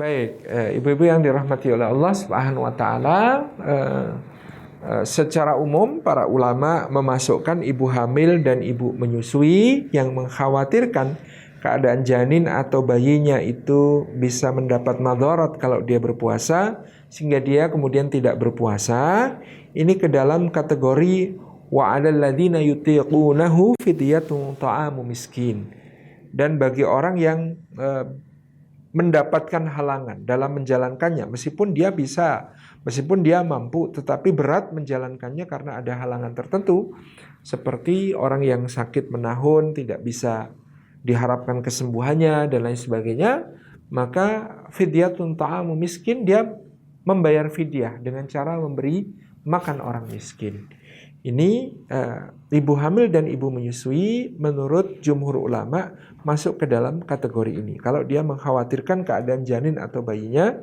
Baik, ibu-ibu yang dirahmati oleh Allah Subhanahu wa taala, secara umum para ulama memasukkan ibu hamil dan ibu menyusui yang mengkhawatirkan keadaan janin atau bayinya itu bisa mendapat madarat kalau dia berpuasa sehingga dia kemudian tidak berpuasa, ini ke dalam kategori wa 'alal ladzina yutiqunahu fidyatun ta'amu miskin. Dan bagi orang yang mendapatkan halangan dalam menjalankannya, meskipun dia mampu, tetapi berat menjalankannya karena ada halangan tertentu, seperti orang yang sakit menahun, tidak bisa diharapkan kesembuhannya dan lain sebagainya, maka fidyatun ta'amu miskin, dia membayar fidyah dengan cara memberi makan orang miskin. Ini ibu hamil dan ibu menyusui menurut jumhur ulama masuk ke dalam kategori ini. Kalau dia mengkhawatirkan keadaan janin atau bayinya,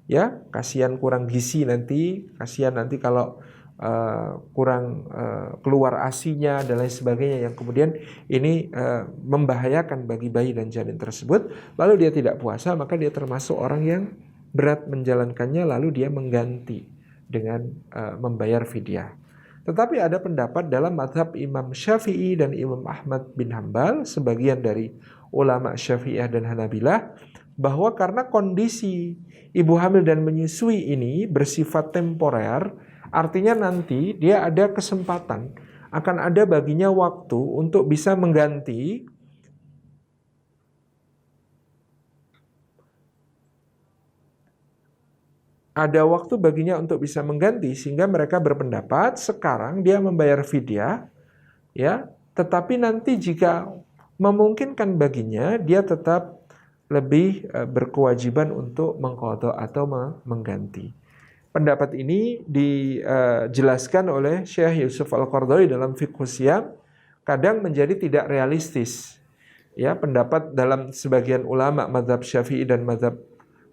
ya kasihan kurang gizi nanti, kasihan nanti kalau kurang keluar ASI-nya dan lain sebagainya yang kemudian ini membahayakan bagi bayi dan janin tersebut, lalu dia tidak puasa, maka dia termasuk orang yang berat menjalankannya, lalu dia mengganti dengan membayar fidyah. Tetapi ada pendapat dalam mazhab Imam Syafi'i dan Imam Ahmad bin Hambal, sebagian dari ulama Syafi'iyah dan Hanabilah, bahwa karena kondisi ibu hamil dan menyusui ini bersifat temporer, artinya nanti dia ada kesempatan, akan ada baginya waktu untuk bisa mengganti untuk bisa mengganti, sehingga mereka berpendapat sekarang dia membayar fidyah, ya, tetapi nanti jika memungkinkan baginya, dia tetap lebih berkewajiban untuk mengqadha atau mengganti. Pendapat ini dijelaskan oleh Syekh Yusuf Al-Qaradawi dalam Fiqhus Syiyam, kadang menjadi tidak realistis. Ya, pendapat dalam sebagian ulama mazhab Syafi'i dan mazhab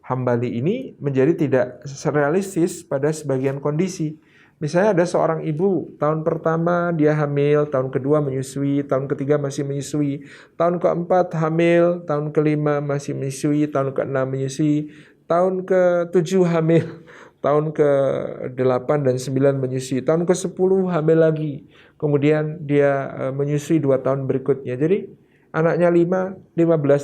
Hambali ini menjadi tidak realistis pada sebagian kondisi. Misalnya ada seorang ibu, tahun pertama dia hamil, tahun kedua menyusui, tahun ketiga masih menyusui, tahun keempat hamil, tahun kelima masih menyusui, tahun keenam menyusui, tahun ke-7 hamil, tahun ke-8 dan 9 menyusui, tahun ke-10 hamil lagi. Kemudian dia menyusui 2 tahun berikutnya. Jadi anaknya 15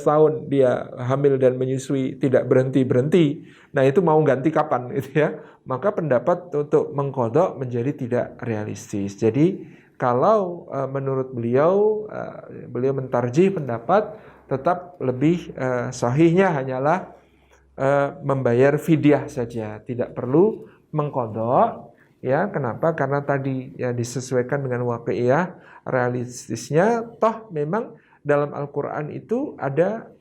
tahun dia hamil dan menyusui, tidak berhenti-berhenti. Nah, itu mau ganti kapan gitu ya. Maka pendapat untuk mengqadha menjadi tidak realistis. Jadi kalau menurut beliau mentarjih pendapat tetap lebih sahihnya hanyalah membayar fidyah saja, tidak perlu mengqadha. Ya, kenapa? Karena tadi ya disesuaikan dengan waqi'iyah realistisnya, toh memang dalam Al-Quran itu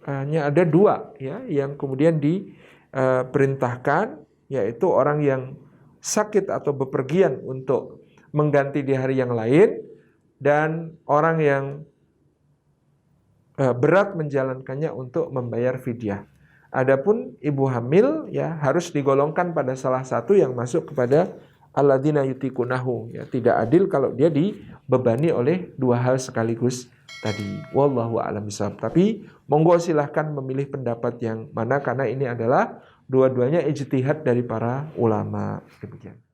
hanya ada 2 ya yang kemudian diperintahkan, yaitu orang yang sakit atau bepergian untuk mengganti di hari yang lain, dan orang yang berat menjalankannya untuk membayar fidyah. Adapun ibu hamil ya harus digolongkan pada salah satu yang masuk kepada alladzina yutiqunahu, ya tidak adil kalau dia dibebani oleh 2 hal sekaligus tadi. Wallahu a'lam bishawab. Tapi monggo silahkan memilih pendapat yang mana, karena ini adalah dua-duanya ijtihad dari para ulama. Demikian.